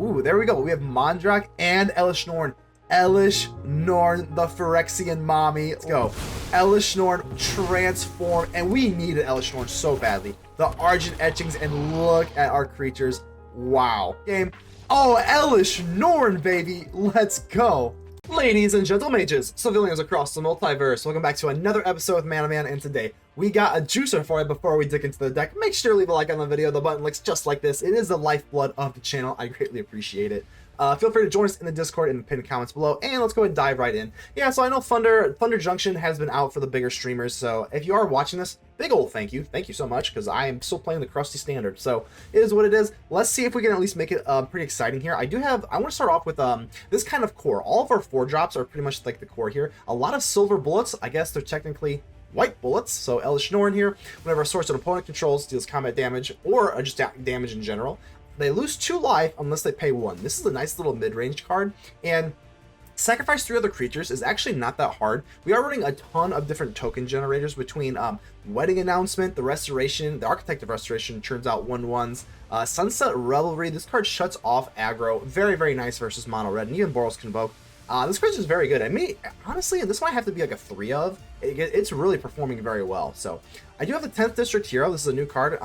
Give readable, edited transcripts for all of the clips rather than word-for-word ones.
Ooh, there we go. We have Mondrak and Elesh Norn. Elesh Norn, the Phyrexian mommy. Let's go. Elesh Norn, transform. And we needed Elesh Norn so badly. The Argent Etchings, and look at our creatures. Wow. Game. Oh, Elesh Norn, baby. Let's go. Ladies and gentle mages, civilians across the multiverse, welcome back to another episode of Man and today we got a juicer for you. Before we dig into the deck, make sure to leave a like on the video. The button looks just like this. It is the lifeblood of the channel. I greatly appreciate it. Feel free to join us in the Discord in the pinned comments below, and let's go ahead and dive right in. Yeah, so I know Thunder Junction has been out for the bigger streamers, so if you are watching this, big old thank you so much, because I am still playing the crusty standard, so it is what it is. Let's see if we can at least make it pretty exciting here. I want to start off with this kind of core. All of our 4-drops are pretty much like the core here. A lot of silver bullets. I guess they're technically white bullets. So Elesh Norn here, whenever a source an opponent controls, deals combat damage or just damage in general. They lose 2 life unless they pay 1. This is a nice little mid-range card, and sacrifice 3 other creatures is actually not that hard. We are running a ton of different token generators between Wedding Announcement, the Restoration, the Architect of Restoration churns out 1/1s, Sunset Revelry. This card shuts off aggro. Very, very nice versus mono red, and even Boros convoke. This card is very good. I mean, honestly, this might have to be like a 3 of. It's really performing very well. So I do have the 10th District Hero. This is a new card.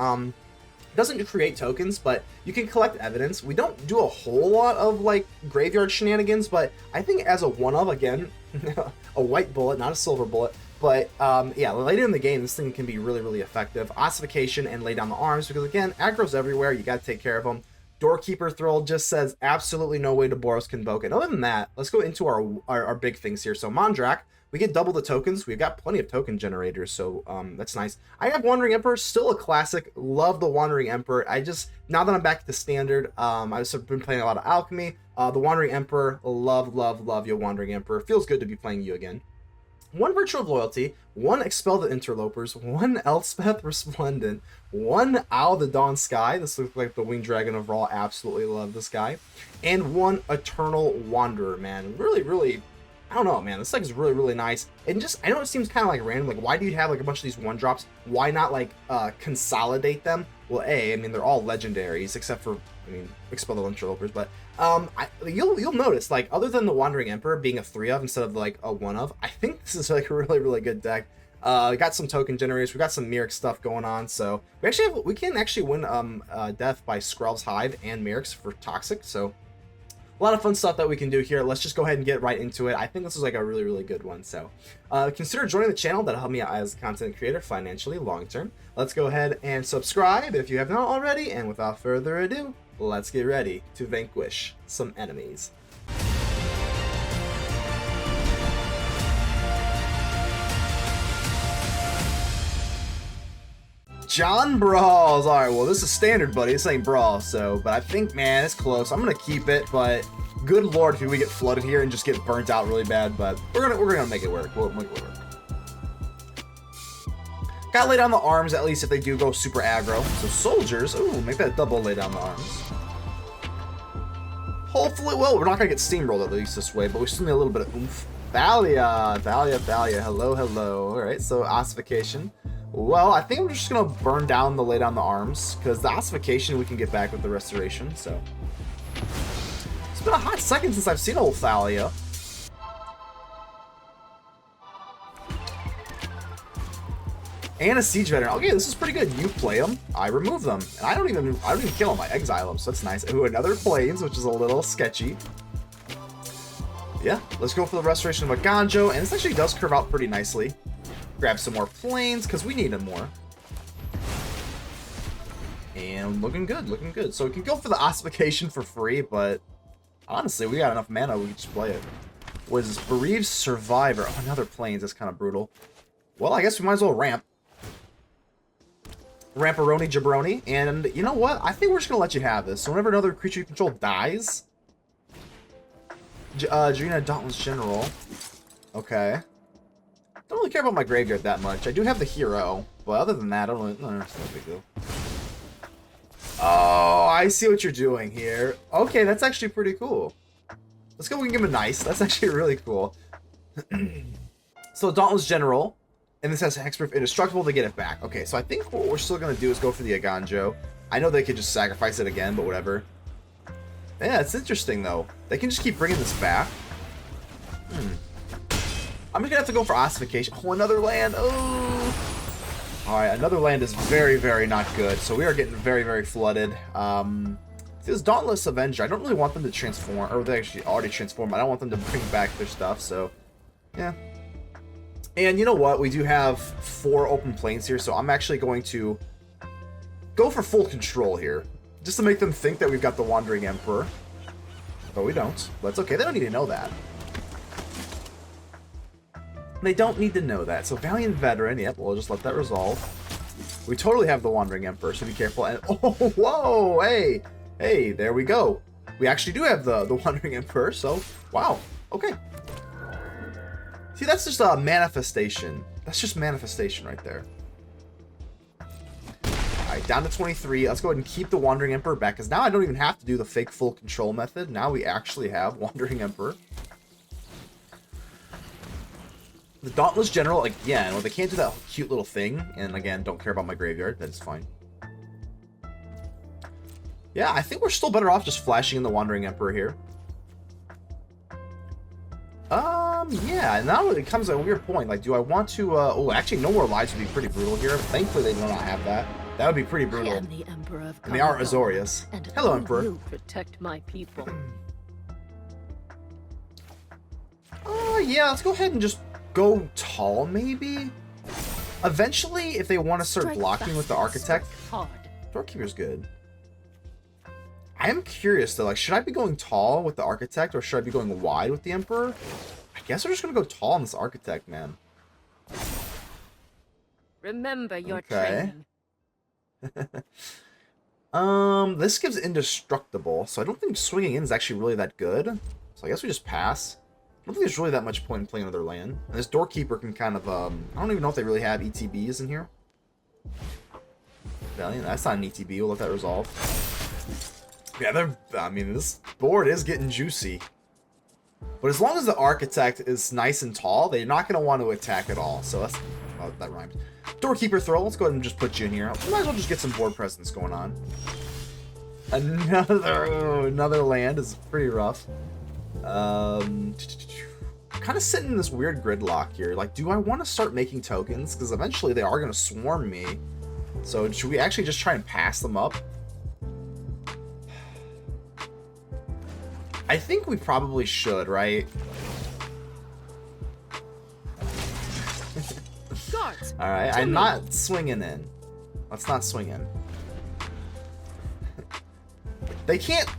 Doesn't create tokens, but you can collect evidence. We don't do a whole lot of like graveyard shenanigans, but I think as a 1-of, again, a white bullet, not a silver bullet, but yeah, later in the game this thing can be really, really effective. Ossification and Lay Down the Arms, because again, aggro's everywhere. You got to take care of them. Doorkeeper Thrull just says absolutely no way to Boros convoke. And other than that, let's go into our big things here. So Mondrak, we get double the tokens. We've got plenty of token generators, so that's nice. I have Wandering Emperor, still a classic. Love the Wandering Emperor. Now that I'm back to standard, I've just been playing a lot of Alchemy. The Wandering Emperor, love your Wandering Emperor. Feels good to be playing you again. 1 Virtue of Loyalty, 1 Expel the Interlopers, 1 Elspeth Resplendent, 1 Owl the Dawn Sky. This looks like the Winged Dragon of Raw. Absolutely love this guy. And 1 Eternal Wanderer, man. Really, really, I don't know, man. This deck is really, really nice. And just, I know it seems kind of like random. Like, why do you have like a bunch of these 1-drops? Why not like consolidate them? Well, I mean, they're all legendaries except for, I mean, Expel the Interlopers. But you'll notice, like, other than the Wandering Emperor being a 3-of instead of like a 1-of, I think this is like a really, really good deck. We got some token generators. We got some Mirrex stuff going on. So we can actually win death by Skrelv's Hive and Mirrex for Toxic. So a lot of fun stuff that we can do here. Let's just go ahead and get right into it. I think this is like a really, really good one. So consider joining the channel. That'll help me out as a content creator financially long term. Let's go ahead and subscribe if you have not already. And without further ado, let's get ready to vanquish some enemies. John Brawls. All right, well, this is standard, buddy. This ain't Brawl, so, but I think, man, it's close. I'm gonna keep it, but good lord, if we get flooded here and just get burnt out really bad, but we're gonna make it work. We'll make it work. Gotta lay down the arms, at least if they do go super aggro. So soldiers, ooh, make that double lay down the arms. Hopefully, well, we're not gonna get steamrolled at least this way, but we still need a little bit of oomph. Thalia, hello. All right, so Ossification. Well, I think we're just gonna burn down the lay down the arms, because the Ossification we can get back with the Restoration. So it's been a hot second since I've seen old Thalia. And a Siege Veteran. Okay, this is pretty good. You play them, I remove them, and I don't even kill them. I exile them, so that's nice. Ooh, another Plains, which is a little sketchy. Yeah, let's go for the Restoration of Eiganjo, and this actually does curve out pretty nicely. Grab some more planes, because we need them more. And looking good. So we can go for the Ossification for free, but honestly, we got enough mana, we can just play it. What is this? Bereaved Survivor. Oh, another planes. That's kind of brutal. Well, I guess we might as well ramp. Ramparoni Jabroni. And you know what? I think we're just going to let you have this. So whenever another creature you control dies... Jarina Dauntless General. Okay. Don't really care about my graveyard that much. I do have the hero, but other than that, I don't really, no, it's no big deal. Oh, I see what you're doing here. Okay, that's actually pretty cool. Let's go and give him a nice. That's actually really cool. So Dauntless General, and this has Hexproof Indestructible to get it back. Okay, so I think what we're still gonna do is go for the Eiganjo. I know they could just sacrifice it again, but whatever. Yeah, it's interesting, though. They can just keep bringing this back. I'm just gonna have to go for Ossification. Oh, another land. Oh. Alright, another land is very, very not good. So we are getting very, very flooded. This Dauntless Avenger, I don't really want them to transform, or they actually already transform. I don't want them to bring back their stuff, so yeah. And you know what? We do have 4 open planes here, so I'm actually going to go for full control here. Just to make them think that we've got the Wandering Emperor. But we don't. But it's okay, they don't need to know that. They don't need to know that. So Valiant Veteran, yep, we'll just let that resolve. We totally have the Wandering Emperor, so be careful. And oh, whoa, hey! Hey, there we go. We actually do have the Wandering Emperor, so wow. Okay. See, that's just a manifestation. That's just manifestation right there. Alright, down to 23. Let's go ahead and keep the Wandering Emperor back, because now I don't even have to do the fake full control method. Now we actually have Wandering Emperor. The Dauntless General, again, well, they can't do that cute little thing. And again, don't care about my graveyard. That is fine. Yeah, I think we're still better off just flashing in the Wandering Emperor here. Yeah, now it comes to a weird point. Like, do I want to, oh, actually, no more lives would be pretty brutal here. Thankfully, they do not have that. That would be pretty brutal. I am the Emperor of and they are Azorius. Hello, Emperor. You protect my people. Yeah, let's go ahead and just go tall, maybe? Eventually, if they want to start blocking with the Architect, Doorkeeper's good. I am curious, though. Like, should I be going tall with the Architect, or should I be going wide with the Emperor? I guess we're just going to go tall on this Architect, man. Remember your training. This gives Indestructible, so I don't think swinging in is actually really that good. So I guess we just pass. I don't think there's really that much point in playing another land. And this Doorkeeper can kind of, I don't even know if they really have ETBs in here. Valiant, that's not an ETB, we'll let that resolve. Yeah, I mean, this board is getting juicy. But as long as the Architect is nice and tall, they're not going to want to attack at all. So that's, oh, that rhymes. Doorkeeper Thrull, let's go ahead and just put you in here. Might as well just get some board presence going on. Another land is pretty rough. Kind of sitting in this weird gridlock here. Like, do I want to start making tokens? Because eventually they are going to swarm me. So should we actually just try and pass them up? I think we probably should, right? Alright, I'm not swinging in. Let's not swing in. They can't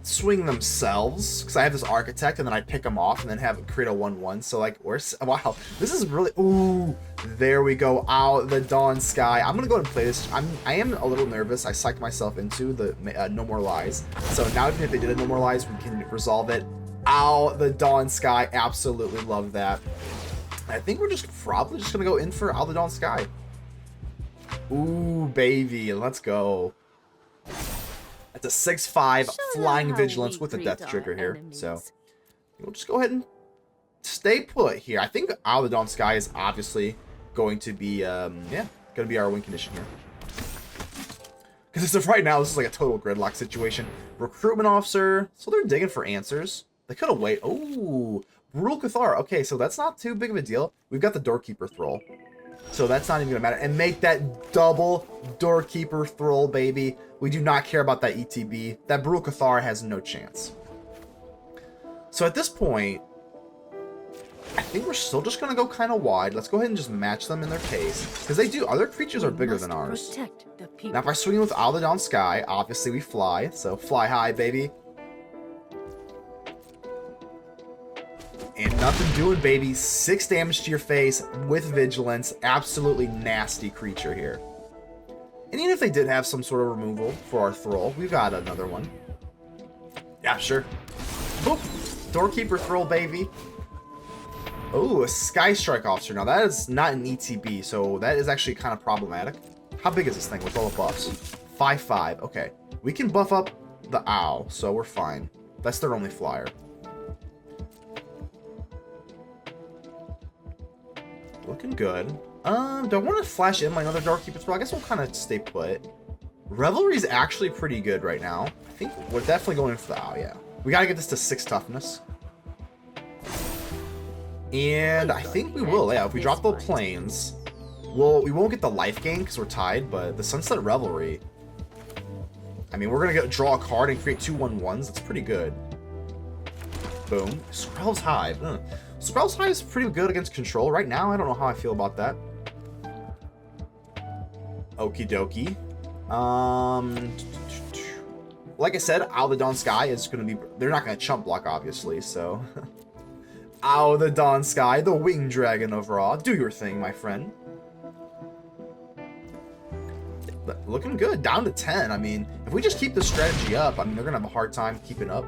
swing themselves, because I have this Architect, and then I pick them off, and then have it create a 1/1. So, like, wow, this is really... Ooh, there we go. Out the Dawn Sky. I'm going to go ahead and play this. I am a little nervous. I psyched myself into the No More Lies. So now, even if they did a No More Lies, we can resolve it. Ow, the Dawn Sky. Absolutely love that. I think we're just probably just going to go in for Ow, the Dawn Sky. Ooh, baby. Let's go. That's a 6/5 Flying Vigilance with a Death Trigger here. So we'll just go ahead and stay put here. I think Ow, the Dawn Sky is obviously going to be, yeah, going to be our win condition here. Because as of right now, this is like a total gridlock situation. Recruitment Officer. So they're digging for answers. They could have waited. Oh, Brutal Cathar. Okay, so that's not too big of a deal. We've got the Doorkeeper Thrull. So that's not even going to matter. And make that double Doorkeeper Thrull, baby. We do not care about that ETB. That Brutal Cathar has no chance. So at this point, I think we're still just going to go kind of wide. Let's go ahead and just match them in their pace. Because they do. Other creatures are bigger than ours. Now, if I swing with Ow, the Dawn Sky, obviously we fly. So fly high, baby. And nothing doing, baby. 6 damage to your face with Vigilance. Absolutely nasty creature here. And even if they did have some sort of removal for our Thrull, we've got another one. Yeah, sure. Boop. Doorkeeper Thrull, baby. Oh, a Sky Strike Officer. Now, that is not an ETB, so that is actually kind of problematic. How big is this thing with all the buffs? 5/5. Okay. We can buff up the Owl, so we're fine. That's their only flyer. Looking good. Do I want to flash in my another Doorkeeper Thrull? I guess we'll kind of stay put. Revelry is actually pretty good right now. I think we're definitely going for the owl, yeah. We gotta get this to 6 toughness. And I think we will, yeah. If we drop the planes, we won't get the life gain because we're tied, but the Sunset Revelry, I mean, we're gonna draw a card and create 2/1/1s. That's pretty good. Boom. Skrelv's Hive. Skrelv's Hive is pretty good against control. Right now, I don't know how I feel about that. Okie dokie. Like I said, Owl the Dawn Sky is going to be... They're not going to chump block, obviously, so... Owl the Dawn Sky, the winged dragon of Ra. Do your thing, my friend. But looking good. Down to 10. I mean, if we just keep the strategy up, I mean, they're going to have a hard time keeping up.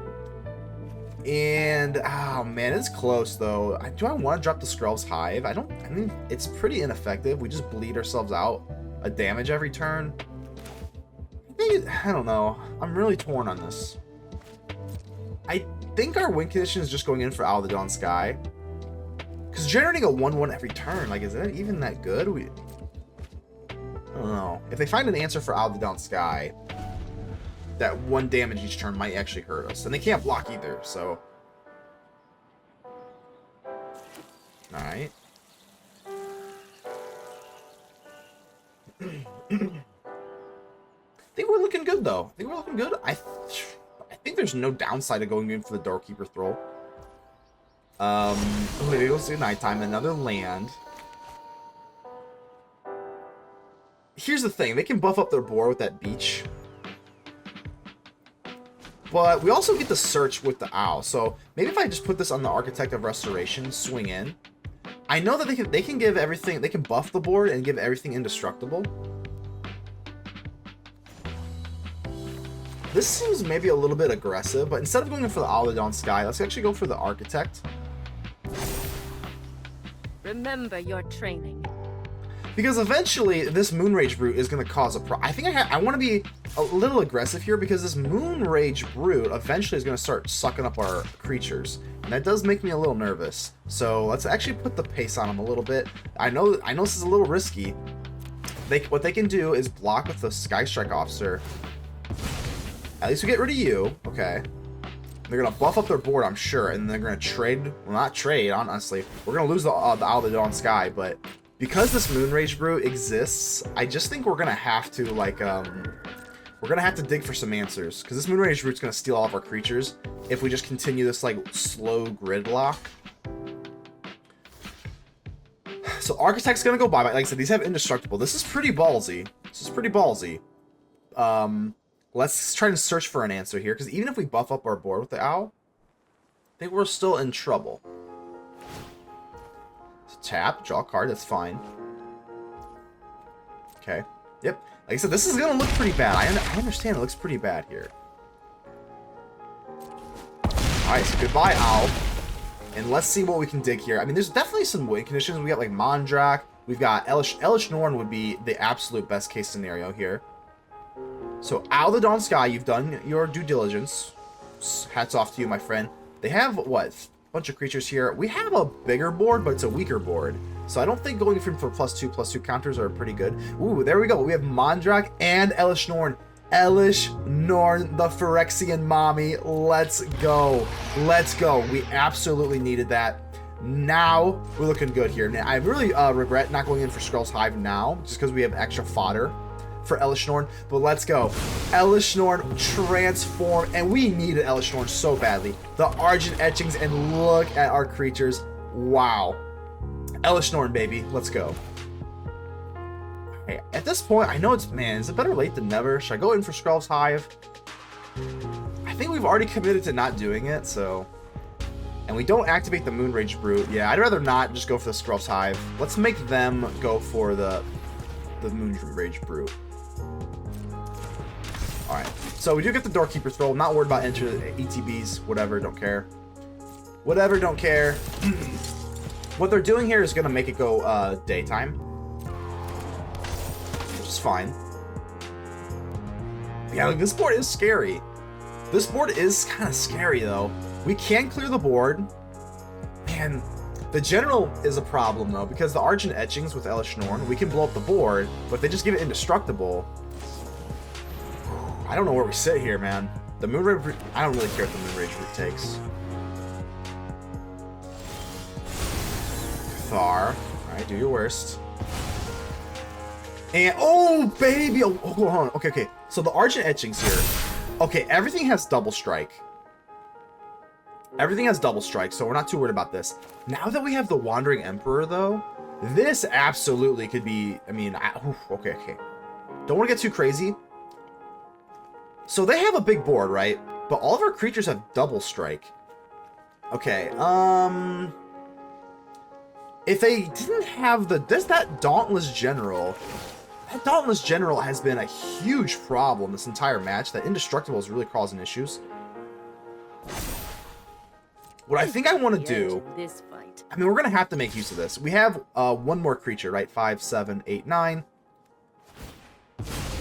And, oh man, it's close, though. Do I want to drop the Skrelv's Hive? I mean, it's pretty ineffective. We just bleed ourselves out a damage every turn. I don't know. I'm really torn on this. I think our win condition is just going in for Owl the Dawn Sky. Because generating a 1/1 every turn, like, is that even that good? I don't know. If they find an answer for Owl the Dawn Sky, that 1 damage each turn might actually hurt us. And they can't block either, so... Alright. I think we're looking good, though. I think we're looking good. I think there's no downside to going in for the Doorkeeper Thrull. Maybe we'll see nighttime. Another land. Here's the thing. They can buff up their board with that beach. But we also get the search with the owl. So maybe if I just put this on the Architect of Restoration, swing in. I know that they can give everything. They can buff the board and give everything indestructible. This seems maybe a little bit aggressive, but instead of going for the Owl of the Dawn Sky, let's actually go for the Architect. Remember your training. Because eventually, this Moonrage Brute is going to cause a problem. I think I want to be a little aggressive here, because this Moonrage Brute eventually is going to start sucking up our creatures. And that does make me a little nervous. So let's actually put the pace on them a little bit. I know this is a little risky. What they can do is block with the Sky Strike Officer. At least we get rid of you. Okay. They're going to buff up their board, I'm sure. And they're going to trade. Well, not trade, honestly. We're going to lose the Owl of the Dawn Sky. But because this Moonrage Brute exists, I just think we're going to have to, like, we're going to have to dig for some answers. Because this Moonrage Brute's going to steal all of our creatures if we just continue this, like, slow gridlock. So Architect's going to go by. Like I said, these have Indestructible. This is pretty ballsy. Let's try to search for an answer here, because even if we buff up our board with the owl, I think we're still in trouble. So tap, draw a card, that's fine. Okay, yep. Like I said, this is going to look pretty bad. I understand it looks pretty bad here. Alright, so goodbye, owl. And let's see what we can dig here. I mean, there's definitely some win conditions. We got, like, Mondrak. We've got Elesh Norn would be the absolute best case scenario here. So, Owl the Dawn Sky, you've done your due diligence. Hats off to you, my friend. They have, what, a bunch of creatures here. We have a bigger board, but it's a weaker board. So, I don't think going for +2/+2 counters are pretty good. Ooh, there we go. We have Mondrak and Elesh Norn. Elesh Norn, the Phyrexian mommy. Let's go. Let's go. We absolutely needed that. Now, we're looking good here. Now, I really regret not going in for Skrelv's Hive now, just because we have extra fodder for Elesh Norn, but let's go. Elesh Norn, transform, and we needed Elesh Norn so badly. The Argent Etchings, and look at our creatures. Wow. Elesh Norn, baby. Let's go. Hey, at this point, I know it's it better late than never. Should I go in for Skrelv's Hive? I think we've already committed to not doing it, so... And we don't activate the Moonrage Brute. Yeah, I'd rather not just go for the Skrelv's Hive. Let's make them go for the Moonrage Brute. Alright, so we do get the Doorkeeper Thrull. Not worried about ETBs, whatever, don't care. Whatever, don't care. What they're doing here is going to make it go daytime. Which is fine. Yeah, like, this board is scary. This board is kind of scary, though. We can clear the board. Man, the General is a problem, though, because the Argent Etchings with Elesh Norn, we can blow up the board, but if they just give it Indestructible... I don't know where we sit here, man. The Moonrage, I don't really care what the Moonrage route takes. Thar. Alright, do your worst. And, oh, baby! Oh, hold on. Okay, okay. So the Argent Etchings here. Okay, everything has double strike. Everything has double strike, so we're not too worried about this. Now that we have the Wandering Emperor, though, this absolutely could be, I mean, okay, okay. Don't want to get too crazy. So they have a big board, right? But all of our creatures have double strike. Okay, if they didn't have that Dauntless General, that Dauntless General has been a huge problem this entire match. That Indestructible is really causing issues. What I think I want to do, this fight. I mean, we're going to have to make use of this. We have one more creature, right? 5, 7, 8, 9.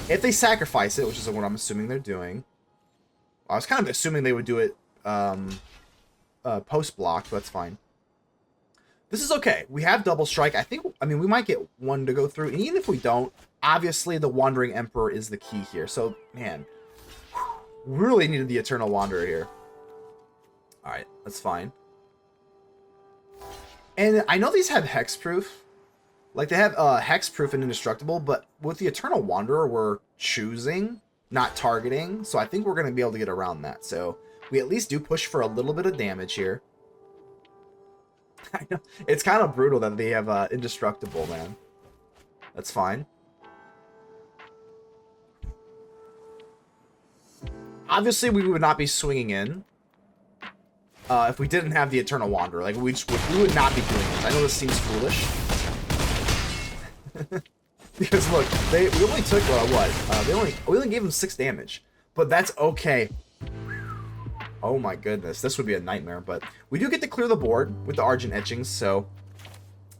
If they sacrifice it, which is what I'm assuming they're doing. I was kind of assuming they would do it post-block, but that's fine. This is okay. We have double strike. I mean, we might get one to go through. And even if we don't, obviously the Wandering Emperor is the key here. So, man, really needed the Eternal Wanderer here. Alright, that's fine. And I know these have hexproof. Like, they have hexproof and indestructible, but with the Eternal Wanderer, we're choosing, not targeting. So I think we're going to be able to get around that. So we at least do push for a little bit of damage here. I know. It's kind of brutal that they have indestructible, man. That's fine. Obviously, we would not be swinging in. If we didn't have the Eternal Wanderer, like we would not be doing this. I know this seems foolish, because look, we only took we only gave them 6 damage, but that's okay. Oh my goodness, this would be a nightmare. But we do get to clear the board with the Argent Etchings, so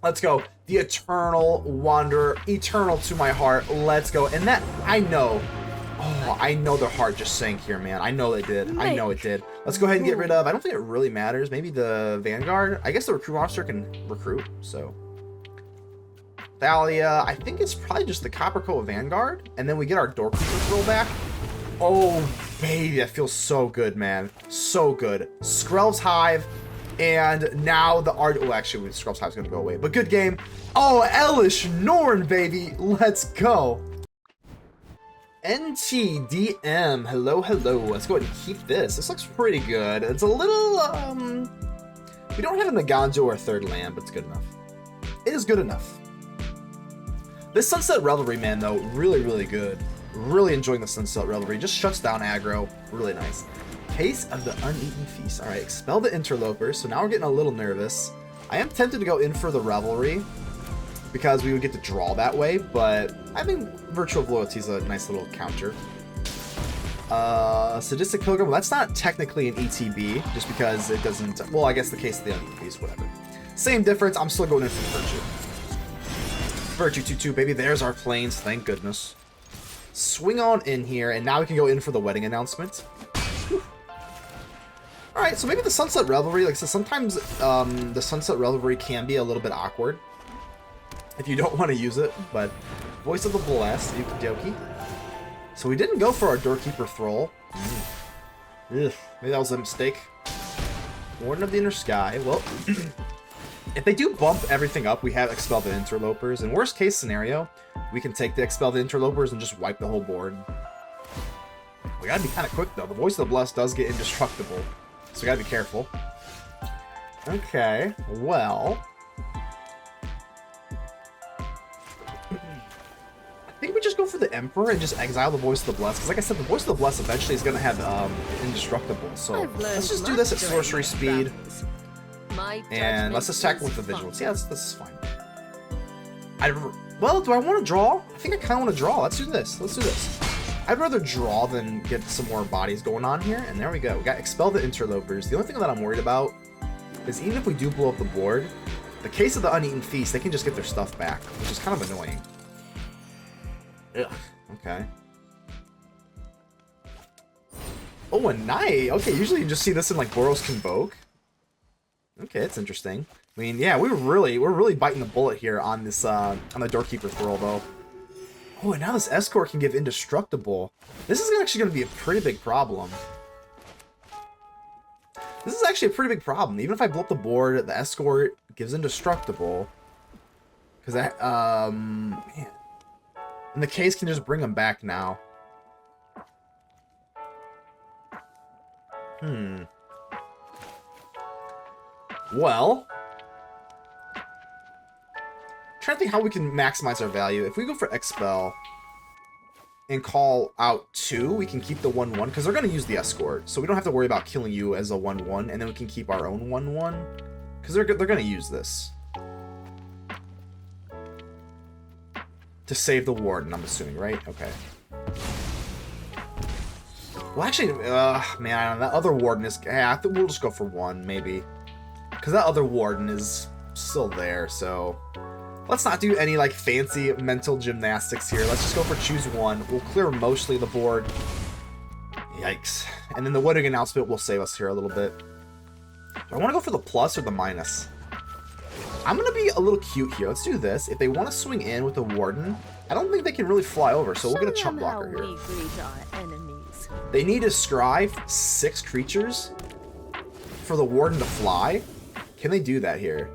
let's go. The Eternal Wanderer, eternal to my heart. Let's go. And that I know. Oh, I know their heart just sank here, man. I know it did. I know it did. Let's go ahead and get rid of... I don't think it really matters. Maybe the Vanguard. I guess the Recruit Officer can recruit, so... Thalia. I think it's probably just the Coppercoat Vanguard. And then we get our Doorkeeper Thrull back. Oh, baby. That feels so good, man. So good. Skrelv's Hive. And now the art... Oh, actually, Skrelv's Hive's going to go away. But good game. Oh, Elesh Norn, baby. Let's go. NTDM, hello, hello. Let's go ahead and keep this. This looks pretty good. It's a little, we don't have an Eiganjo or a third land, but it's good enough. It is good enough. This Sunset Revelry, man, though, really, really good. Really enjoying the Sunset Revelry. Just shuts down aggro. Really nice. Case of the Uneaten Feast. All right, Expel the Interlopers. So now we're getting a little nervous. I am tempted to go in for the Revelry, because we would get to draw that way, but I think Virtue of Loyalty is a nice little counter. Sadistic Pilgrim, well, that's not technically an ETB, just because it doesn't... Well, I guess the Case of the Uneaten Feast, whatever. Same difference, I'm still going in for Virtue. Virtue 2-2, baby, there's our planes, thank goodness. Swing on in here, and now we can go in for the wedding announcement. Alright, so maybe the Sunset Revelry, like I said, sometimes the Sunset Revelry can be a little bit awkward if you don't want to use it, but Voice of the Blessed, Yuki Doki. So we didn't go for our Doorkeeper Thrull. Ugh, maybe that was a mistake. Warden of the Inner Sky. Well, if they do bump everything up, we have Expel the Interlopers. In worst case scenario, we can take the Expel the Interlopers and just wipe the whole board. We gotta be kind of quick though. The Voice of the Blessed does get indestructible, so we gotta be careful. Okay, well... I think we just go for the Emperor and just exile the Voice of the Blessed. Because like I said, the Voice of the Blessed eventually is going to have indestructible. So let's just do this at sorcery speed. And let's just tackle with the Vigilance. Yeah, this is fine. Well, do I want to draw? I think I kind of want to draw. Let's do this. Let's do this. I'd rather draw than get some more bodies going on here. And there we go. We got Expel the Interlopers. The only thing that I'm worried about is even if we do blow up the board, the Case of the Uneaten Feast, they can just get their stuff back, which is kind of annoying. Ugh, okay. Oh, a Knight! Okay, usually you just see this in, like, Boros Convoke. Okay, that's interesting. I mean, yeah, we're really biting the bullet here on this, on the Doorkeeper Thrull, though. Oh, and now this escort can give indestructible. This is actually going to be a pretty big problem. This is actually a pretty big problem. Even if I blow up the board, the escort gives indestructible. Because that, man. And the case can just bring them back now. Well. Trying to think how we can maximize our value. If we go for Expel and call out 2, we can keep the 1/1 because they're going to use the escort, so we don't have to worry about killing you as a 1/1, and then we can keep our own 1/1 because they're going to use this to save the warden. I'm assuming, right? Okay. Well, actually, man, that other warden is. I think we'll just go for 1 maybe because that other warden is still there, so. Let's not do any, like, fancy mental gymnastics here. Let's just go for choose 1. We'll clear mostly the board. Yikes. And then the wedding announcement will save us here a little bit. Do I want to go for the plus or the minus? I'm going to be a little cute here. Let's do this. If they want to swing in with the warden, I don't think they can really fly over, so we'll get a chump blocker here. They need to scry 6 creatures for the warden to fly. Can they do that here?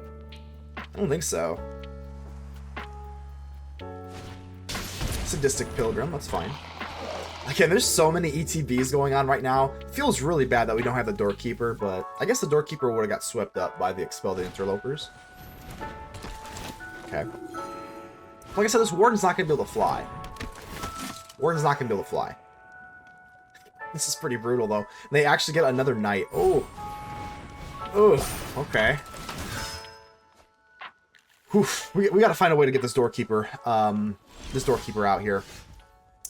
I don't think so. Sadistic Pilgrim, that's fine. Again, there's so many ETBs going on right now. Feels really bad that we don't have the Doorkeeper, but I guess the Doorkeeper would have got swept up by the Expel the Interlopers. Okay. Like I said, this Warden's not going to be able to fly. Warden's not going to be able to fly. This is pretty brutal, though. They actually get another Knight. Oh. Oh, okay. Whew. We got to find a way to get this Doorkeeper. This Doorkeeper out here.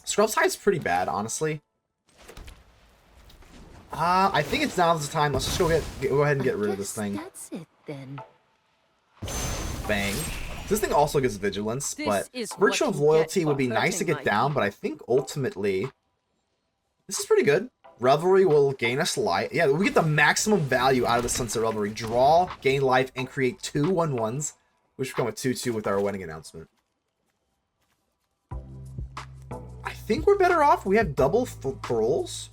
Skrelv's Hive's pretty bad, honestly. I think it's now the time. Let's just go ahead and get rid of this thing. That's it then. Bang. This thing also gives vigilance, but Virtue of Loyalty would be nice to get down, but I think ultimately this is pretty good. Revelry will gain us life. Yeah, we get the maximum value out of the Sunset Revelry. Draw, gain life, and create 2 1/1s, which become a 2/2 with our wedding announcement. I think we're better off. We have double Thrulls.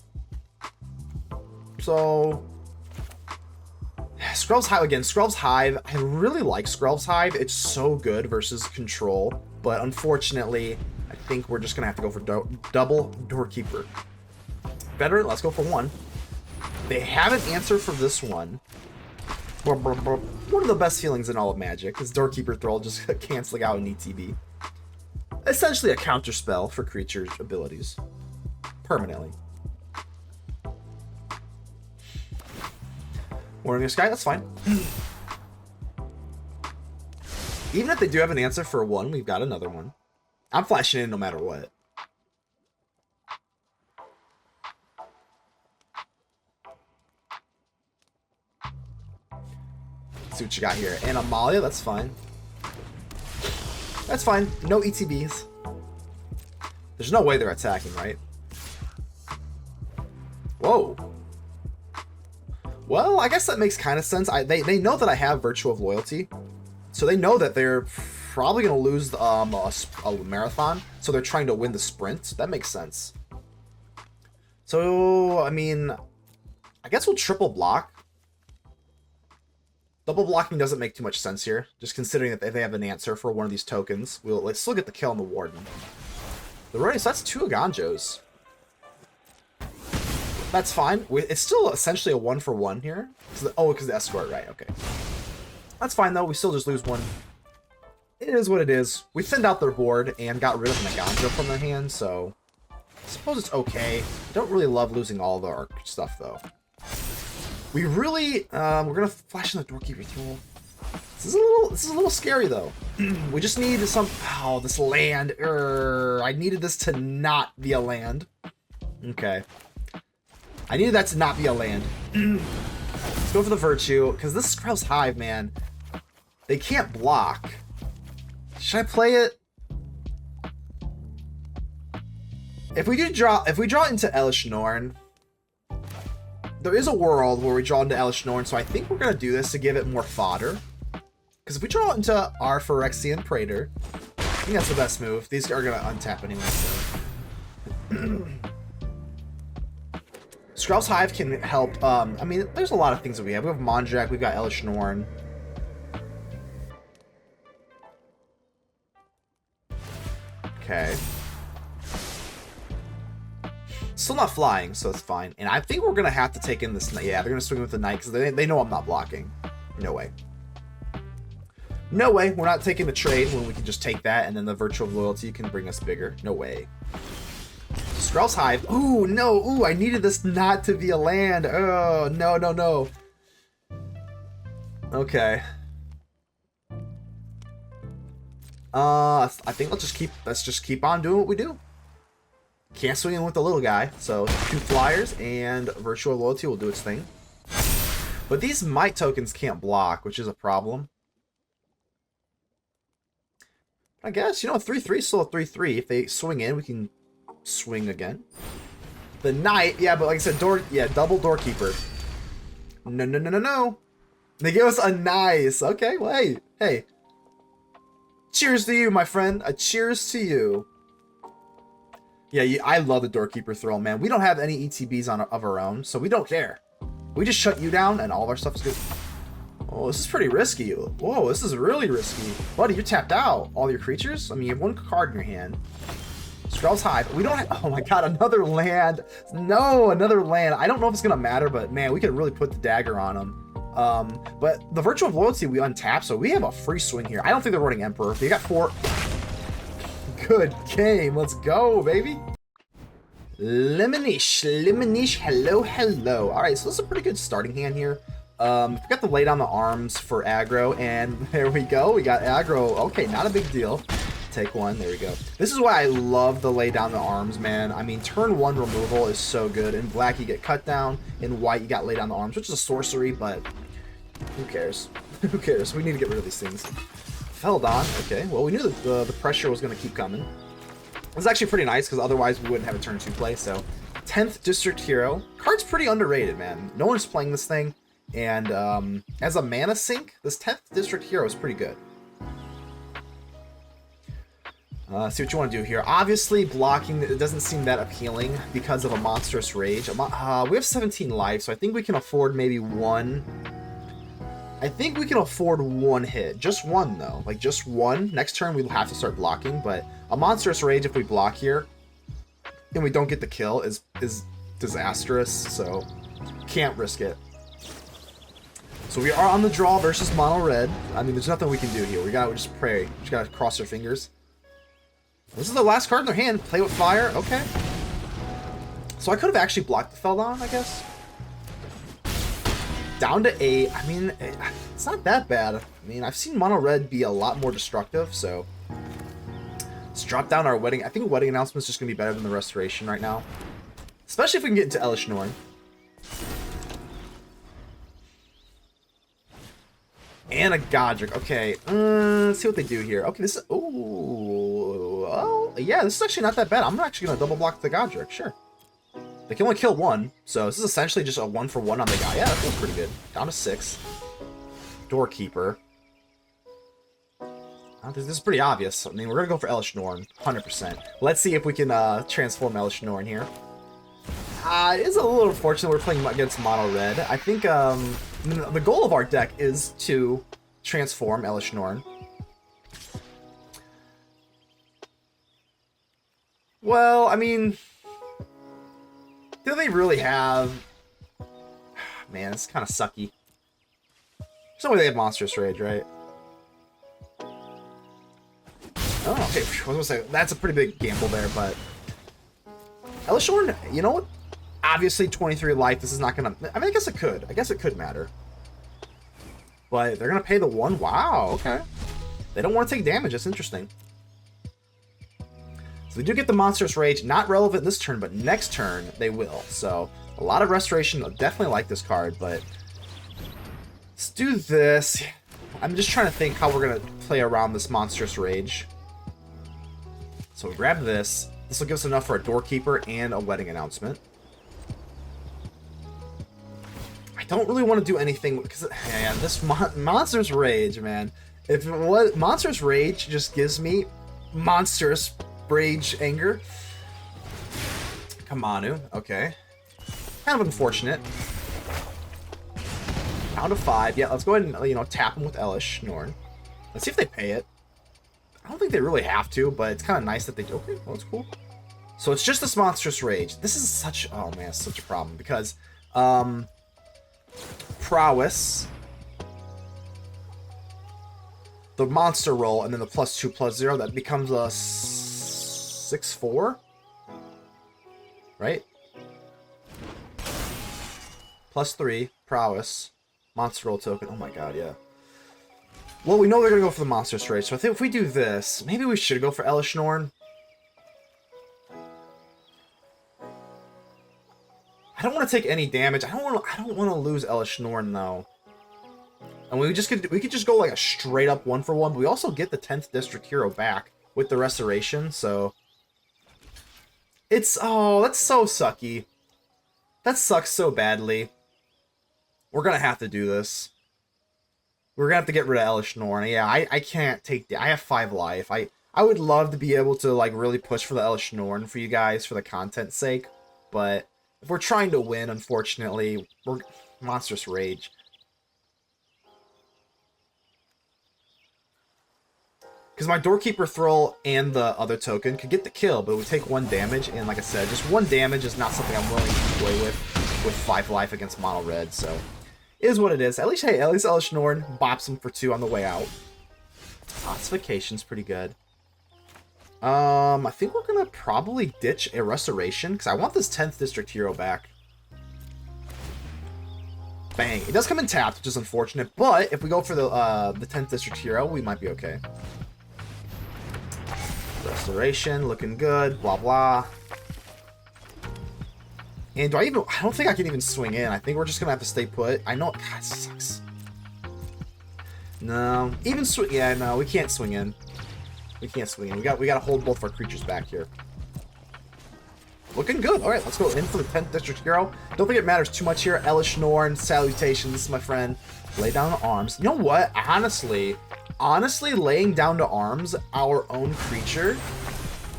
So, Skrelv's Hive again. Skrelv's Hive. I really like Skrelv's Hive. It's so good versus Control. But unfortunately, I think we're just going to have to go for double Doorkeeper. Better, let's go for 1. They have an answer for this one. One of the best feelings in all of Magic is Doorkeeper Thrull just canceling out an ETB. Essentially a counter spell for creatures' abilities. Permanently. Warning Sky, that's fine. Even if they do have an answer for 1, we've got another one. I'm flashing in no matter what. Let's see what you got here. And Amalia, that's fine. That's fine. No ETBs. There's no way they're attacking, right? Whoa. Well, I guess that makes kind of sense. They know that I have Virtue of Loyalty. So they know that they're probably going to lose a marathon. So they're trying to win the sprint. That makes sense. So, I mean, I guess we'll triple block. Double blocking doesn't make too much sense here. Just considering that they have an answer for one of these tokens. Let's still get the kill on the Warden. So that's 2 Eiganjos. That's fine. It's still essentially a 1-for-1 here. Because the escort, right? Okay. That's fine though. We still just lose 1. It is what it is. We thinned out their board and got rid of an Eiganjo from their hand, so I suppose it's okay. I don't really love losing all of our stuff though. We really, we're gonna flash in the Doorkeeper Thrull. This is a little scary though. We just need this land. I needed this to not be a land. Okay. I needed that to not be a land. Let's go for the Virtue, because this Skrelv's Hive, man, they can't block. Should I play it? If we draw into Elesh Norn, there is a world where we draw into Elesh Norn, so I think we're gonna do this to give it more fodder. Because if we draw into our Phyrexian Praetor, think that's the best move. These are gonna untap anyway, so. Skrelv's Hive can help. I mean, there's a lot of things that we have. We have Mondrak, we've got Elesh Norn. Okay. Still not flying, so it's fine. And I think we're gonna have to take in this. Yeah, they're gonna swing with the knight because they know I'm not blocking. No way. No way. We're not taking the trade when we can just take that, and then the virtual loyalty can bring us bigger. No way. Skrelv's Hive. Ooh, no. Ooh, I needed this not to be a land. Oh, no, no, no. Okay. I think let's just keep on doing what we do. Can't swing in with the little guy, so 2 flyers and virtual loyalty will do its thing. But these might tokens can't block, which is a problem. I guess, you know, 3/3 is still a 3/3. If they swing in, we can swing again. The knight, yeah, but like I said, double Doorkeeper. No, no, no, no, no. They give us a nice. Okay, well, hey. Cheers to you, my friend. A cheers to you. Yeah, I love the Doorkeeper Thrull, man. We don't have any ETBs of our own, so we don't care. We just shut you down, and all of our stuff is good. Oh, this is pretty risky. Whoa, this is really risky. Buddy, you're tapped out. All your creatures? I mean, you have 1 card in your hand. Skrelv's Hive. We don't have... Oh my god, another land. No, another land. I don't know if it's going to matter, but man, we could really put the dagger on them. But the Virtue of Loyalty we untap, so we have a free swing here. I don't think they're running Emperor. They got 4... Good game. Let's go, baby. Lemonish, hello. Alright, so this is a pretty good starting hand here. We got to lay down the arms for aggro, and there we go. We got aggro. Okay, not a big deal. Take 1. There we go. This is why I love the lay down the arms, man. I mean, turn 1 removal is so good. In black, you get cut down. In white, you got lay down the arms, which is a sorcery, but who cares? Who cares? We need to get rid of these things. Feldon. Okay, well, we knew that the pressure was going to keep coming. It's actually pretty nice, because otherwise we wouldn't have a turn 2 play, so 10th District Hero. Card's pretty underrated, man. No one's playing this thing, and as a mana sink, this 10th District Hero is pretty good. See what you want to do here. Obviously, blocking it doesn't seem that appealing because of a Monstrous Rage. We have 17 life, so I think we can afford maybe 1. I think we can afford 1 hit. Just 1, though. Like, just 1. Next turn, we'll have to start blocking, but a Monstrous Rage, if we block here, and we don't get the kill, is disastrous, so can't risk it. So we are on the draw versus mono red. I mean, there's nothing we can do here. We gotta just pray. We just gotta cross our fingers. This is the last card in their hand. Play with fire. Okay. So I could have actually blocked the Feldon, I guess. Down to 8. I mean, it's not that bad. I mean, I've seen mono red be a lot more destructive, so let's drop down our wedding. I think wedding announcement is just gonna be better than the restoration right now, especially if we can get into Elesh Norn. And a Godric. Okay, let's see what they do here. Okay, this is... Ooh. Oh, yeah, this is actually not that bad. I'm actually going to double block the Godric, sure. They can only kill 1, so this is essentially just a 1-for-1 on the guy. Yeah, that feels pretty good. Down to 6. Doorkeeper. This is pretty obvious. I mean, we're going to go for Elesh Norn, 100%. Let's see if we can transform Elesh Norn here. It is a little unfortunate we're playing against mono red. I think the goal of our deck is to transform Elesh Norn. Well, I mean, do they really have... Man, it's kind of sucky. There's no way they have Monstrous Rage, right? Oh, okay. I was going to say, that's a pretty big gamble there, but... Elesh Norn, you know what? Obviously, 23 life, this is not going to... I mean, I guess it could. I guess it could matter. But they're going to pay the 1? Wow, okay. They don't want to take damage. That's interesting. So we do get the Monstrous Rage. Not relevant this turn, but next turn, they will. So, a lot of Restoration. I definitely like this card, but... Let's do this. I'm just trying to think how we're going to play around this Monstrous Rage. So we grab this. This will give us enough for a Doorkeeper and a wedding announcement. I don't really want to do anything because, man, this Monstrous Rage, man. If what Monstrous Rage just gives me monstrous rage anger. Kamanu, okay. Kind of unfortunate. Down to 5. Yeah, let's go ahead and, you know, tap him with Elesh Norn. Let's see if they pay it. I don't think they really have to, but it's kind of nice that they do. Okay, well, that's cool. So it's just this monstrous rage. This is such, oh man, it's such a problem because prowess, the monster roll, and then the +2/+0, that becomes a 6/4, right? +3 prowess, monster roll token. Oh my god, yeah. Well, we know they're gonna go for the monstrous rage, so I think if we do this, maybe we should go for Elesh Norn. I don't want to take any damage. I don't want to lose Elesh Norn though. And we could just go like a straight up 1-for-1, but we also get the 10th district hero back with the restoration, so it's, oh, that's so sucky. That sucks so badly. We're gonna have to do this. We're gonna have to get rid of Elesh Norn. Yeah, I can't take I have 5 life. I would love to be able to like really push for the Elesh Norn for you guys for the content's sake, but if we're trying to win, unfortunately, we're monstrous rage. Because my Doorkeeper Thrull and the other token could get the kill, but it would take 1 damage, and like I said, just 1 damage is not something I'm willing to play with 5 life against mono red, so it is what it is. At least, hey, at least Elesh Norn bops him for 2 on the way out. Ossification's pretty good. I think we're gonna probably ditch a restoration, because I want this 10th district hero back. Bang. It does come in tapped, which is unfortunate, but if we go for the 10th district hero, we might be okay. Restoration, looking good, blah blah. And I don't think I can even swing in. I think we're just gonna have to stay put. I know, God, it sucks. No, even swing, yeah, no, we can't swing in. We can't swing in. We gotta hold both of our creatures back here. Looking good. Alright, let's go in for the 10th district hero. Don't think it matters too much here. Elesh Norn, salutations, my friend. Lay down to arms. You know what? Honestly, laying down to arms our own creature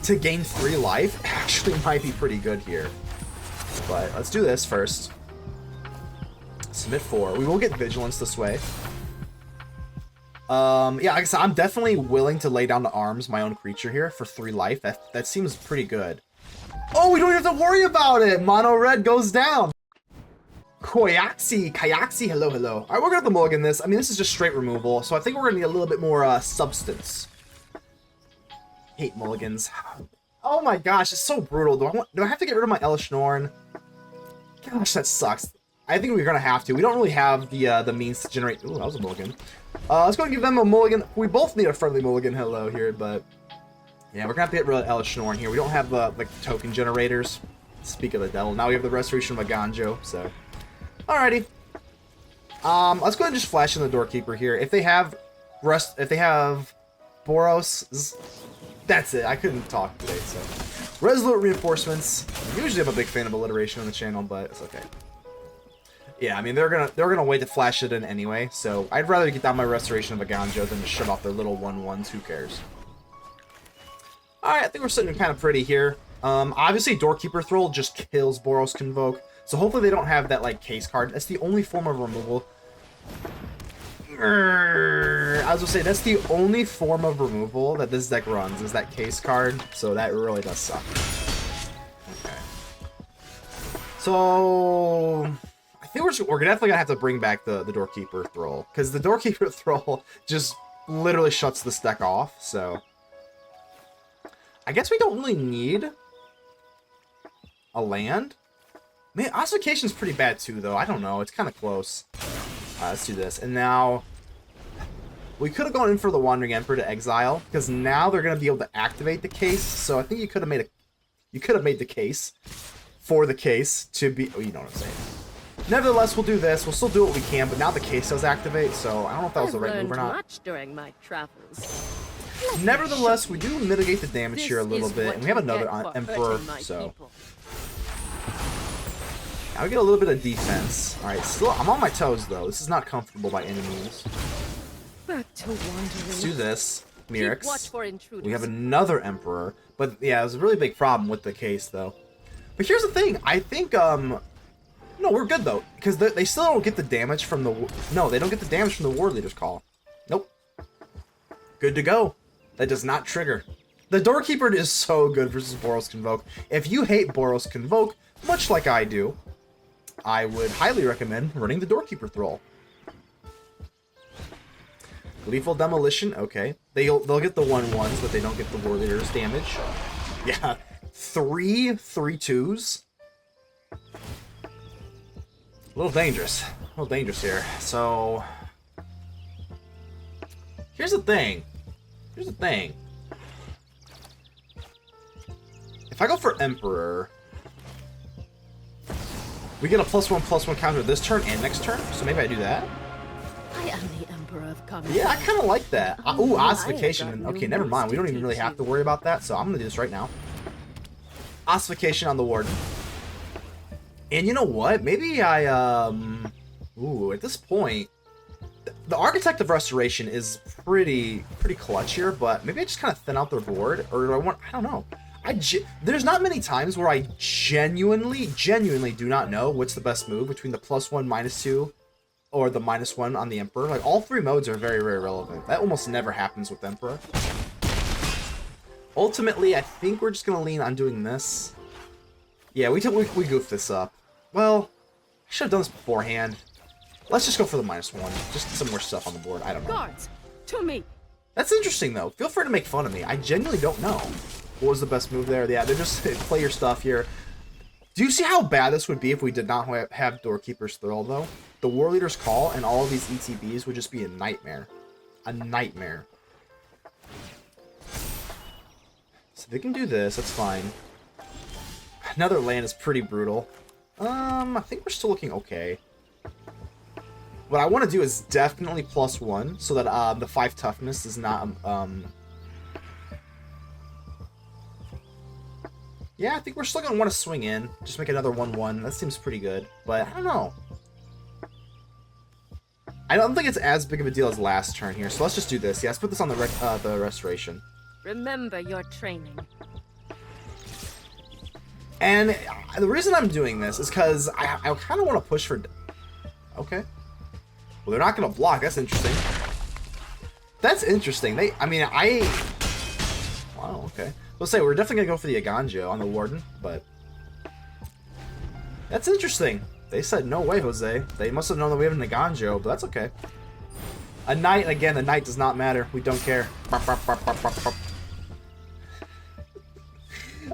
to gain 3 life actually might be pretty good here. But let's do this first. Submit 4. We will get vigilance this way. Yeah, like I said, I'm definitely willing to lay down to arms my own creature here for 3 life. That seems pretty good. Oh, we don't even have to worry about it! Mono red goes down! Kayaxi, hello, hello. Alright, we're gonna have to mulligan this. I mean, this is just straight removal, so I think we're gonna need a little bit more substance. Hate mulligans. Oh my gosh, it's so brutal. Do I have to get rid of my Elesh Norn? Gosh, that sucks. I think we're gonna have to. We don't really have the means to generate. Ooh, that was a mulligan. Let's go and give them a mulligan. We both need a friendly mulligan hello here, but yeah, we're gonna have to get rid of Elesh Norn here. We don't have like token generators. Speak of the devil. Now we have the Restoration of Eiganjo, so alrighty. Let's go ahead and just flash in the Doorkeeper here. If they have Boros, that's it. I couldn't talk today, so Resolute Reinforcements. I usually have a big fan of alliteration on the channel, but it's okay. Yeah, I mean they're gonna wait to flash it in anyway, so I'd rather get down my Restoration of Eiganjo than to shut off their little 1/1s. Who cares? Alright, I think we're sitting kind of pretty here. Obviously Doorkeeper Thrull just kills Boros Convoke, so hopefully they don't have that like case card. That's the only form of removal. I was gonna say that's the only form of removal that this deck runs is that case card, so that really does suck. Okay. So I think we're definitely gonna have to bring back the Doorkeeper Thrull, because the Doorkeeper Thrull just literally shuts this deck off. So I guess we don't really need a land. Man, Ossification's pretty bad too, though. I don't know. It's kind of close. Let's do this. And now we could have gone in for the Wandering Emperor to exile, because now they're going to be able to activate the case. So I think you could have made the case for the case to be. Oh, you know what I'm saying. Nevertheless, we'll do this. We'll still do what we can, but now the case does activate. So I don't know if that was the right move or not. Much during my travels. Nevertheless, we do mitigate the damage here a little bit, and we have another Emperor. So now we get a little bit of defense. All right, still I'm on my toes though. This is not comfortable by any means. Back to wandering. Let's do this. Mirrex. Watch for intruders. We have another Emperor. But yeah, it was a really big problem with the case, though. But here's the thing. I think, no, we're good, though. Because they still don't get the damage from the... No, they don't get the damage from the Ward Leader's Call. Nope. Good to go. That does not trigger. The Doorkeeper is so good versus Boros Convoke. If you hate Boros Convoke, much like I do, I would highly recommend running the Doorkeeper Thrull. Lethal Demolition, okay. They'll get the 1/1s, but they don't get the War Leader's damage. Yeah, 3/2s. A little dangerous. A little dangerous here. So, here's the thing. Here's the thing. If I go for Emperor, we get a +1/+1 counter this turn and next turn, so maybe I do that. I am the Emperor of Combat. Yeah, I kind of like that. Ooh, Ossification. I Okay, never mind. We don't even really have to worry about that, so I'm going to do this right now. Ossification on the Warden. And you know what? Maybe I, Ooh, at this point, the Architect of Restoration is pretty clutch here, but maybe I just kind of thin out their board, or do I don't know. There's not many times where I genuinely do not know what's the best move between the +1/-2 or the -1 on the Emperor. Like, all three modes are very, very relevant. That almost never happens with Emperor. Ultimately, I think we're just going to lean on doing this. Yeah, we goofed this up. Well, I should have done this beforehand. Let's just go for the -1. Just get some more stuff on the board. I don't know. Guards, to me. That's interesting, though. Feel free to make fun of me. I genuinely don't know. What was the best move there? Yeah, they're just play your stuff here. Do you see how bad this would be if we did not have Doorkeeper's Thrull, though? The War Leader's Call and all of these ETBs would just be a nightmare. A nightmare. So they can do this, that's fine. Another land is pretty brutal. I think we're still looking okay. What I want to do is definitely +1, so that the 5 toughness is not... Yeah, I think we're still going to want to swing in. Just make another 1/1. That seems pretty good. But, I don't know. I don't think it's as big of a deal as last turn here. So let's just do this. Yeah, let's put this on the Restoration. Remember your training. And the reason I'm doing this is because I kind of want to push for... Okay. Well, they're not going to block. That's interesting. That's interesting. Wow, okay. We'll say we're definitely going to go for the Eiganjo on the Warden, but... That's interesting. They said, no way, Jose. They must have known that we have an Eiganjo, but that's okay. A Knight, again, the Knight does not matter. We don't care.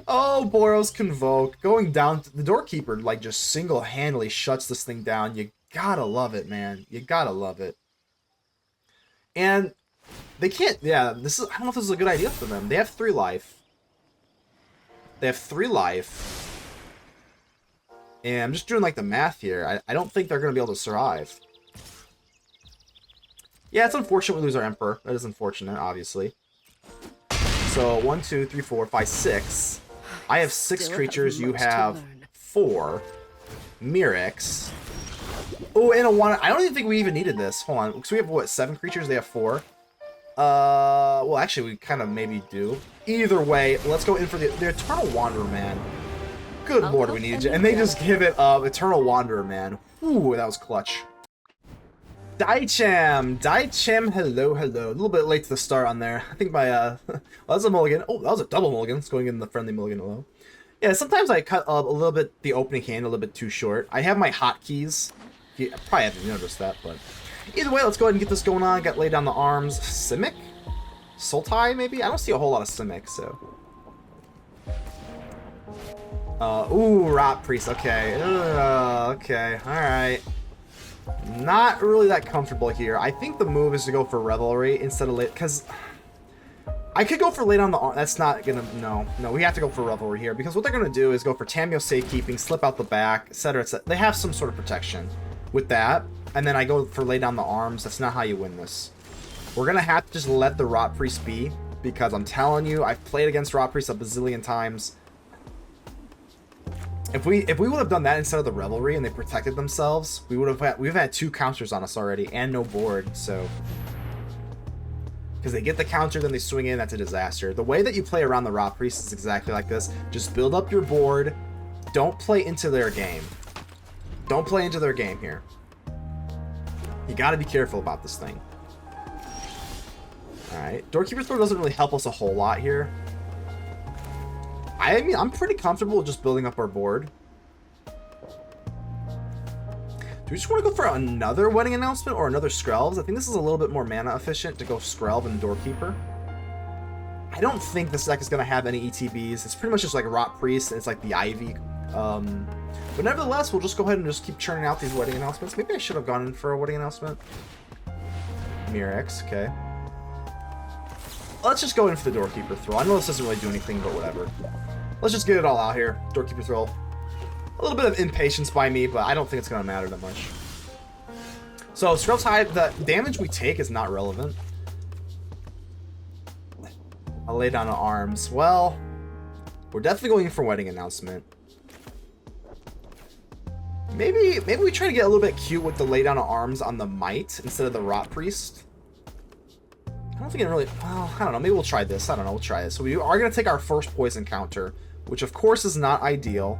Oh, Boros Convoke. Going down... The Doorkeeper, like, just single-handedly shuts this thing down. You gotta love it, man. You gotta love it. And... They can't... Yeah, this is... I don't know if this is a good idea for them. They have 3 life. They have 3 life. And I'm just doing, like, the math here. I don't think they're going to be able to survive. Yeah, it's unfortunate we lose our Emperor. That is unfortunate, obviously. So, 1, 2, 3, 4, 5, 6. I have 6 creatures. You have 4. Mirrex. Oh, and a 1. I don't even think we even needed this. Hold on. So we have, what, 7 creatures? They have 4. Well, actually, we kind of maybe do. Either way, let's go in for the Eternal Wanderer, man. Good lord, we needed you. And they just give it up. Eternal Wanderer, man. Ooh, that was clutch. Daicham, hello. A little bit late to the start on there. I think my, well, that was a mulligan. Oh, that was a double mulligan. It's going in the friendly mulligan below. Yeah, sometimes I cut a little bit the opening hand a little bit too short. I have my hotkeys. You probably haven't noticed that, but... Either way, let's go ahead and get this going on. Got laid down the arms. Simic? Sultai, maybe? I don't see a whole lot of Simic, so... Ooh, Rot Priest. Okay. Okay. Alright. Not really that comfortable here. I think the move is to go for Revelry instead of late... Because... I could go for late on the arm. That's not gonna... No, we have to go for Revelry here. Because what they're gonna do is go for Tamio Safekeeping, slip out the back, etc, etc. They have some sort of protection with that. And then I go for lay down the arms. That's not how you win this. We're going to have to just let the Rot Priest be. Because I'm telling you, I've played against Rot Priest a bazillion times. If we would have done that instead of the Revelry and they protected themselves, we've had 2 counters on us already and no board, so... Because they get the counter, then they swing in. That's a disaster. The way that you play around the Rot Priest is exactly like this. Just build up your board. Don't play into their game. Don't play into their game here. You got to be careful about this thing. Alright. Doorkeeper Thrull doesn't really help us a whole lot here. I mean, I'm pretty comfortable with just building up our board. Do we just want to go for another wedding announcement or another Skrelvs? I think this is a little bit more mana efficient to go Skrelv and Doorkeeper. I don't think this deck is going to have any ETBs. It's pretty much just like Rot Priest, and it's like the Ivy. But nevertheless, we'll just go ahead and just keep churning out these wedding announcements. Maybe I should have gone in for a wedding announcement. Mirrex, okay. Let's just go in for the Doorkeeper Thrull. I know this doesn't really do anything, but whatever. Let's just get it all out here. Doorkeeper Thrull. A little bit of impatience by me, but I don't think it's going to matter that much. So, Skrelv's Hive, the damage we take is not relevant. I'll lay down on arms. Well, we're definitely going in for wedding announcement. Maybe we try to get a little bit cute with the lay down of arms on the Might instead of the Rot Priest. I don't think it really... Well, I don't know. Maybe we'll try this. I don't know. We'll try this. So we are going to take our first poison counter, which of course is not ideal.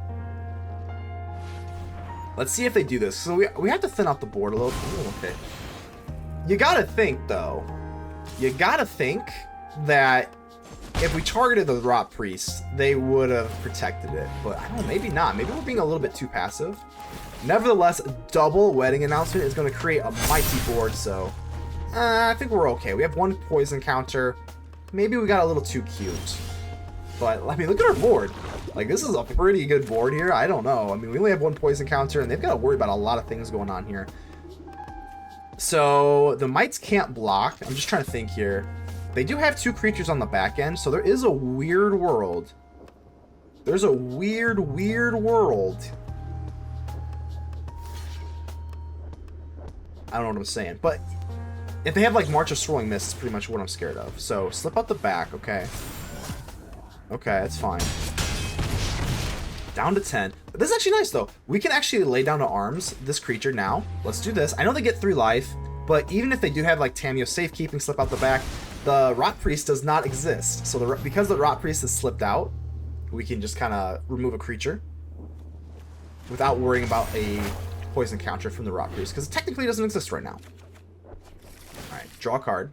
Let's see if they do this. So we have to thin out the board a little. Ooh, okay. You got to think, though. You got to think that if we targeted the Rot Priest, they would have protected it. But I don't know. Maybe not. Maybe we're being a little bit too passive. Nevertheless, double wedding announcement is going to create a mighty board, so... I think we're okay. We have one poison counter. Maybe we got a little too cute. But, I mean, look at our board. Like, this is a pretty good board here. I don't know. I mean, we only have one poison counter, and they've got to worry about a lot of things going on here. So, the Mites can't block. I'm just trying to think here. They do have two creatures on the back end, so there is a weird world. There's a weird world. I don't know what I'm saying, but... If they have, like, March of Swirling Mist, it's pretty much what I'm scared of. So, slip out the back, okay. Okay, that's fine. Down to 10. But this is actually nice, though. We can actually lay down to arms this creature now. Let's do this. I know they get 3 life, but even if they do have, like, Tamiyo safekeeping, slip out the back, the Rot Priest does not exist. So, because the Rot Priest is slipped out, we can just kind of remove a creature without worrying about a poison counter from the Rot Priest, because it technically doesn't exist right now. Alright, draw a card.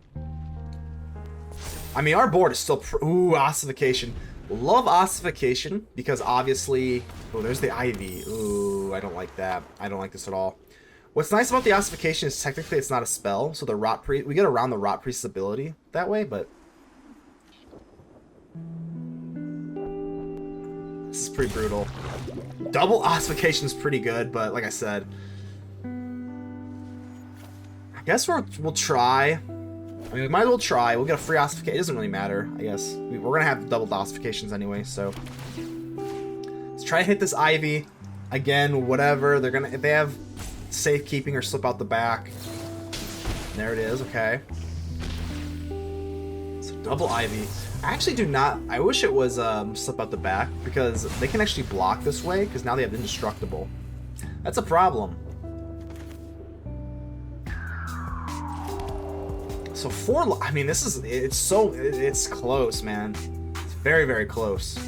I mean, our board is still... Ooh, Ossification. Love Ossification, because obviously... Oh, there's the Ivy. Ooh, I don't like that. I don't like this at all. What's nice about the Ossification is technically it's not a spell, so the Rot Priest... We get around the Rot Priest's ability that way, but... This is pretty brutal. Double Ossification is pretty good, but like I said... I guess we'll try. I mean, we might as well try. We'll get a free Ossification. It doesn't really matter, I guess. We're going to have double Ossifications anyway, so... Let's try to hit this Ivy. Again, whatever. They're going to... If they have safekeeping or slip out the back. There it is, okay. So, double Ivy. I actually do not... I wish it was slip out the back, because they can actually block this way, because now they have Indestructible. That's a problem. So 4, I mean, this is, it's close, man. It's very, very close.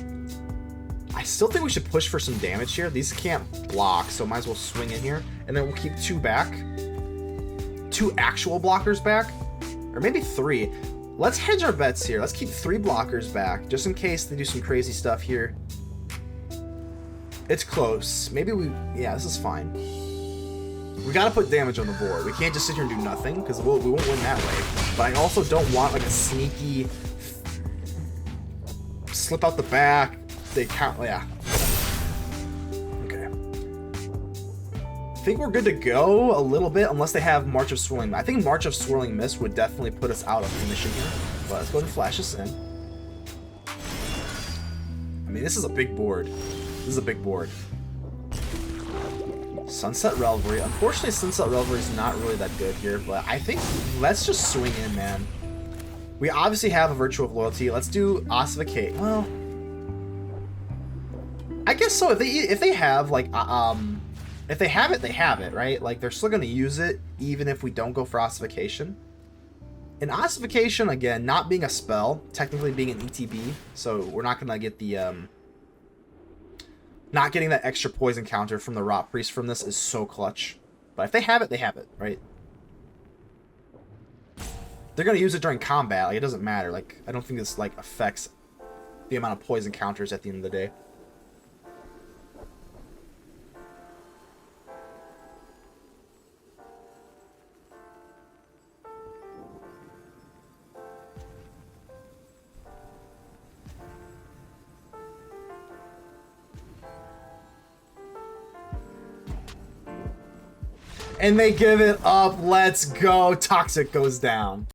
I still think we should push for some damage here. These can't block, so might as well swing in here. And then we'll keep 2 back. 2 actual blockers back. Or maybe 3. Let's hedge our bets here. Let's keep 3 blockers back, just in case they do some crazy stuff here. It's close. Maybe yeah, this is fine. We gotta put damage on the board. We can't just sit here and do nothing, because we won't win that way. But I also don't want, like, a sneaky... Slip out the back. They count... Yeah. Okay. I think we're good to go a little bit, unless they have March of Swirling Mist. I think March of Swirling Mist would definitely put us out of commission here. But let's go ahead and flash this in. I mean, this is a big board. This is a big board. Sunset Revelry. Unfortunately, Sunset Revelry is not really that good here, but I think let's just swing in, man. We obviously have a Virtue of Loyalty. Let's do Ossificate. Well, I guess so. If they have like if they have it, they have it, right? Like they're still gonna use it even if we don't go for Ossification. And Ossification, again, not being a spell, technically being an ETB, so we're not going to get the, not getting that extra poison counter from the Rot Priest from this is so clutch. But if they have it, right? They're going to use it during combat, like, it doesn't matter. Like, I don't think this, like, affects the amount of poison counters at the end of the day. And they give it up. Let's go. Toxic goes down.